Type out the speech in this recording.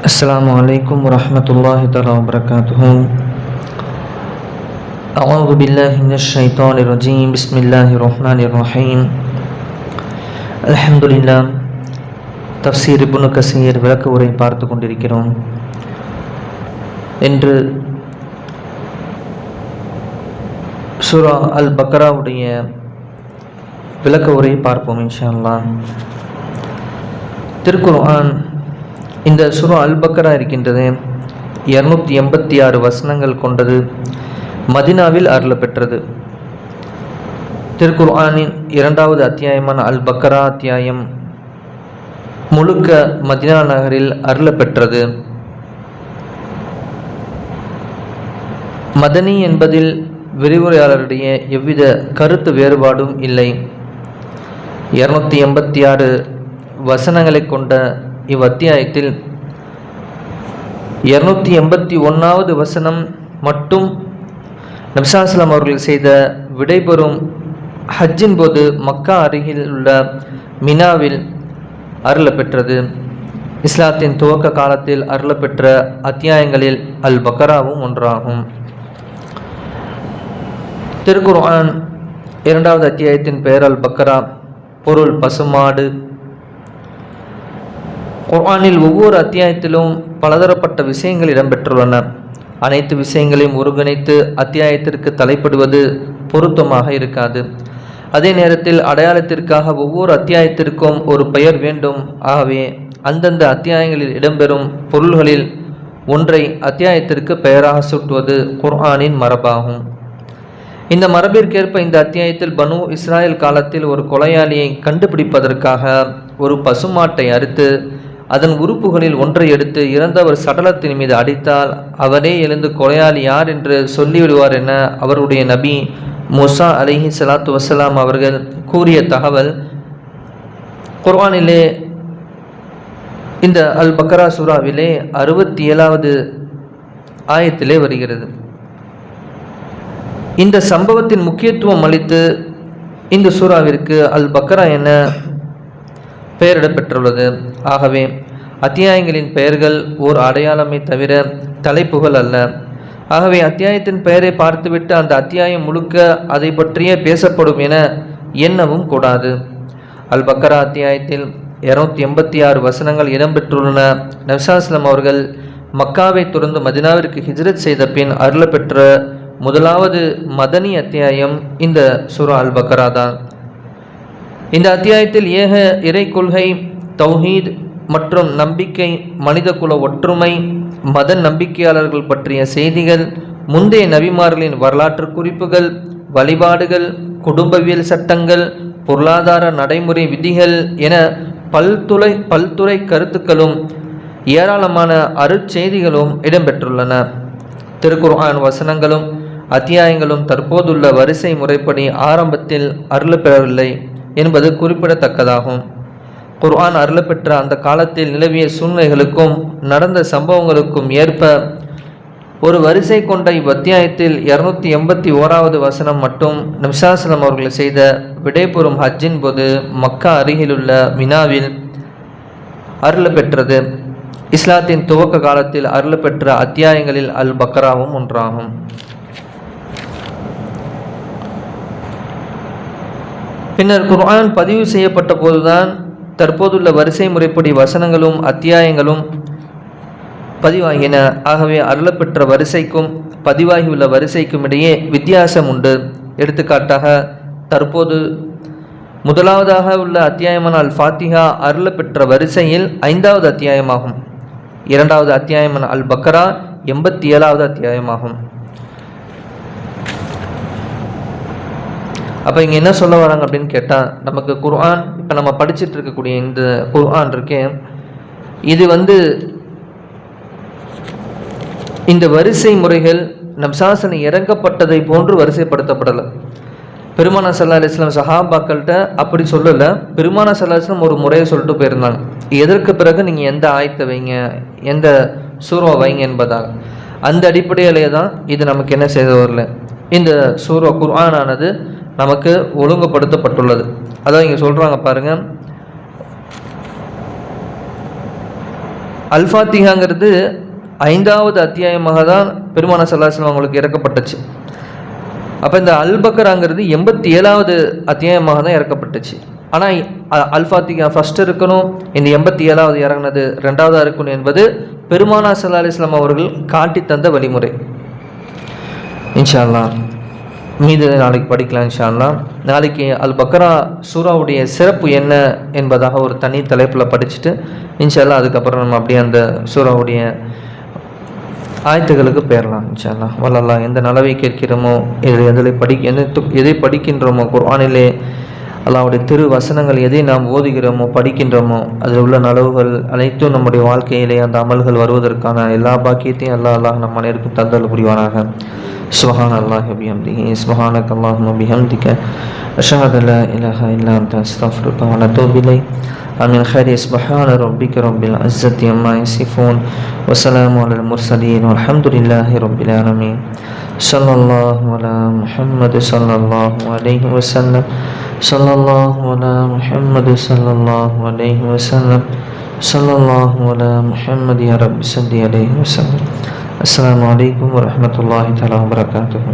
السلام عليكم ورحمة الله تعالى وبركاته. أعوذ بالله من الشيطان الرجيم. بسم الله الرحمن الرحيم. الحمد لله. தஃப்சீர் இப்னு கஸீர் விளக்க உரை பார்த்து கொண்டிருக்கிறோம். இன்று சூரா அல் பக்ராவுடைய விளக்க உரை பார்ப்போம் இன்ஷா அல்லாஹ். திருக்குர்ஆன் இந்த சூரா அல் பக்ரா இருக்கின்றது 286 வசனங்கள் கொண்டது. மதினாவில் அருளப்பெற்றது. திருக்குர்ஆனின் 2வது அத்தியாயமான அல் பக்ரா அத்தியாயம் முழுக்க மதினா நகரில் அருளப்பெற்றது. மதனி என்பதில் விரிவுரையாளருடைய எவ்வித கருத்து வேறுபாடும் இல்லை. 286 வசனங்களை கொண்ட இவ்வத்தியாயத்தில் 281வது வசனம் மட்டும் நபி ஸல்லல்லாஹு அலைஹி வஸல்லம் அவர்கள் செய்த விடைபெறும் ஹஜ்ஜின் போது மக்கா அருகில் உள்ள மினாவில் அருளப்பெற்றது. இஸ்லாத்தின் துவக்க காலத்தில் அருளப்பெற்ற அத்தியாயங்களில் அல் பக்ராவும் ஒன்றாகும். திருக்குர்ஆன் 2வது அத்தியாயத்தின் பெயர் அல் பக்ரா, பொருள் பசுமாடு. குர்ஆனில் ஒவ்வொரு அத்தியாயத்திலும் பலதரப்பட்ட விஷயங்கள் இடம்பெற்றுள்ளன. அனைத்து விஷயங்களையும் ஒருங்கிணைத்து அத்தியாயத்திற்கு தலைப்படுவது பொருத்தமாக இருக்காது. அதே நேரத்தில் அடையாளத்திற்காக ஒவ்வொரு அத்தியாயத்திற்கும் ஒரு பெயர் வேண்டும். ஆகவே அந்தந்த அத்தியாயங்களில் இடம்பெறும் பொருள்களில் ஒன்றை அத்தியாயத்திற்கு பெயராக சூட்டுவது குர்ஆனின் மரபாகும். இந்த மரபிற்கேற்ப இந்த அத்தியாயத்தில் பனு இஸ்ராயல் காலத்தில் ஒரு கொலையாளியை கண்டுபிடிப்பதற்காக ஒரு பசுமாட்டை அறுத்து அதன் உறுப்புகளில் ஒன்றை எடுத்து இறந்தவர் சடலத்தின் மீது அடித்தால் அவரே எழுந்து கொலையாளி யார் என்று சொல்லிவிடுவார் என அவருடைய நபி மூசா அலைஹி ஸலாத்து வஸ்ஸலாம் அவர்கள் கூறிய தகவல் குர்ஆனிலே இந்த அல் பக்ரா சூராவிலே 67வது ஆயத்திலே வருகிறது. இந்த சம்பவத்தின் முக்கியத்துவம் அளித்து இந்த சூராவிற்கு அல் பக்ரா என பெயரிடப்பெற்றுள்ளது. ஆகவே அத்தியாயங்களின் பெயர்கள் ஓர் அடையாளமே தவிர தலைப்புகள் அல்ல. ஆகவே அத்தியாயத்தின் பெயரை பார்த்துவிட்டு அந்த அத்தியாயம் முழுக்க அதை பற்றியே பேசப்படும் என எண்ணவும் கூடாது. அல் பக்ரா அத்தியாயத்தில் 286 வசனங்கள் இடம்பெற்றுள்ளன. நபி ஸல்லல்லாஹு அலைஹி வஸல்லம் அவர்கள் மக்காவை துறந்து மதினாவிற்கு ஹிஜ்ரத் செய்த பின் அருளப்பெற்ற முதலாவது மதனி அத்தியாயம் இந்த சூரா அல் பக்ரா தான். இந்த அத்தியாயத்தில் ஏக இறை கொள்கை, தௌஹீத் மற்றும் நம்பிக்கை, மனித குல ஒற்றுமை, மத நம்பிக்கையாளர்கள் பற்றிய செய்திகள், முந்தைய நபிமார்களின் வரலாற்று குறிப்புகள், வழிபாடுகள், குடும்பவியல் சட்டங்கள், பொருளாதார நடைமுறை விதிகள் என பல்துறை கருத்துக்களும் ஏராளமான அருட்செய்திகளும் இடம்பெற்றுள்ளன. திருக்குர்ஆன் வசனங்களும் அத்தியாயங்களும் தற்போதுள்ள வரிசை முறைப்படி ஆரம்பத்தில் அருளப்பெறவில்லை என்பது குறிப்பிடத்தக்கதாகும். குர்ஆன் அருளப்பெற்ற அந்த காலத்தில் நிலவிய சூழ்நிலைகளுக்கும் நடந்த சம்பவங்களுக்கும் ஏற்ப ஒரு வரிசை கொண்ட இவ்வத்தியாயத்தில் 281வது வசனம் மட்டும் நபி ஸல்லல்லாஹு அலைஹி வஸல்லம் அவர்கள் செய்த விடைபெறும் ஹஜ்ஜின் போது மக்கா அருகிலுள்ள மினாவில் அருளப்பெற்றது. இஸ்லாத்தின் துவக்க காலத்தில் அருளப்பெற்ற அத்தியாயங்களில் அல் பக்ராவும் ஒன்றாகும். பின்னர் குர்ஆன் பதிவு செய்யப்பட்ட போதுதான் தற்போதுள்ள வரிசை முறைப்படி வசனங்களும் அத்தியாயங்களும் பதிவாகின. ஆகவே அருளப்பெற்ற வரிசைக்கும் பதிவாகியுள்ள வரிசைக்கும் இடையே வித்தியாசம் உண்டு. எடுத்துக்காட்டாக தற்போது முதலாவதாக உள்ள அத்தியாயமான அல் ஃபாத்திஹா அருளப்பெற்ற வரிசையில் 5வது அத்தியாயமாகும். 2வது அத்தியாயமான அல் பக்ரா 87வது அத்தியாயமாகும். அப்போ இங்கே என்ன சொல்ல வராங்க அப்படின்னு கேட்டால், நமக்கு குர்ஆன் இப்போ நம்ம படிச்சுட்டு இருக்கக்கூடிய இந்த குர்ஆன் இருக்கே, இது இந்த வரிசை முறைகள் நபி ஸல்லல்லாஹு அலைஹி வஸல்லம் இறங்கப்பட்டதை போன்று வரிசைப்படுத்தப்படலை. பெருமானார் ஸல்லல்லாஹு அலைஹி வஸல்லம் சஹாபாக்கள்கிட்ட அப்படி சொல்லலை. பெருமானார் ஸல்லல்லாஹு அலைஹி வஸல்லம் ஒரு முறையை சொல்லிட்டு போயிருந்தாங்க, எதற்கு பிறகு நீங்கள் எந்த ஆயத்தை வைங்க, எந்த சூறாவை வைங்க என்பதாக. அந்த அடிப்படையிலே தான் இது நமக்கு என்ன செய்து வரல, இந்த சூரா குர்ஆனானது நமக்கு ஒழுங்குபடுத்தப்பட்டுள்ளது. அதான் இங்கே சொல்கிறாங்க பாருங்கள், அல்ஃபாத்திகாங்கிறது 5வது அத்தியாயமாக தான் பெருமானார் ஸல்லல்லாஹு அலைஹி வஸல்லம் அவங்களுக்கு இறக்கப்பட்டுச்சு. அப்போ இந்த அல்-பக்ராங்கிறது 87வது அத்தியாயமாக தான் இறக்கப்பட்டுச்சு. ஆனால் அல்ஃபாத்திகா ஃபஸ்ட்டு இருக்கணும், இந்த 87வது இறங்கினது 2வதாக இருக்கணும் என்பது பெருமானார் ஸல்லல்லாஹு அலைஹி வஸல்லம் அவர்கள் காட்டி தந்த வழிமுறை. இன்ஷா அல்லாஹ் மீது நாளைக்கு படிக்கலாம். இன்ஷா அல்லாஹ் நாளைக்கு அல்-பக்ரா சூராவுடைய சிறப்பு என்ன என்பதாக ஒரு தனி தலைப்பில் படிச்சுட்டு இன்ஷா அல்லாஹ் அதுக்கப்புறம் நம்ம அப்படியே அந்த சூராவுடைய ஆயத்துகளுக்கு போயிடலாம். இன்ஷா அல்லாஹ் வல்லல்லாஹ் எந்த நலவை கேட்கிறோமோ எதை படிக்கின்றோமோ குர்ஆனிலே அல்லாஹ்வுடைய திரு வசனங்கள் எதை நாம் ஓதுகிறோமோ படிக்கின்றோமோ அதில் உள்ள நலவுகள் அனைத்தும் நம்முடைய வாழ்க்கையிலே அந்த அமல்கள் வருவதற்கான எல்லா பாக்கியத்தையும் அல்லாஹ் நம் அனைவருக்கும் தந்தல் புரிவானாக. சுப்ஹானல்லாஹி வ பிஹம்திஹி சுப்ஹானக அல்லாஹும்ம பிஹம்திக அஷ்ஹது அல்லா இலாஹா இல்லா அன்த அஸ்தக்ஃபிருக வ அத்தூபு இலைக். ஆமீன். ஹைரி சுப்ஹான ரப்பிக ரப்பில் இஸ்ஸத்தி அம்மா யசிஃபூன் வ ஸலாமு அலல் முர்ஸலீன் வல்ஹம்துலில்லாஹி ரப்பில் ஆலமீன். ஸல்லல்லாஹு அலா முஹம்மது ஸல்லல்லாஹு அலைஹி வஸல்லம். ஸல்லல்லாஹு அலா முஹம்மது ஸல்லல்லாஹு அலைஹி வஸல்லம். ஸல்லல்லாஹு அலா முஹம்மது யா ரப்பி ஸல்லி அலைஹி வஸல்லம். அஸ்ஸலாமு அலைக்கும் வரஹ்மத்துல்லாஹி தஆலா வபரகாத்துஹு.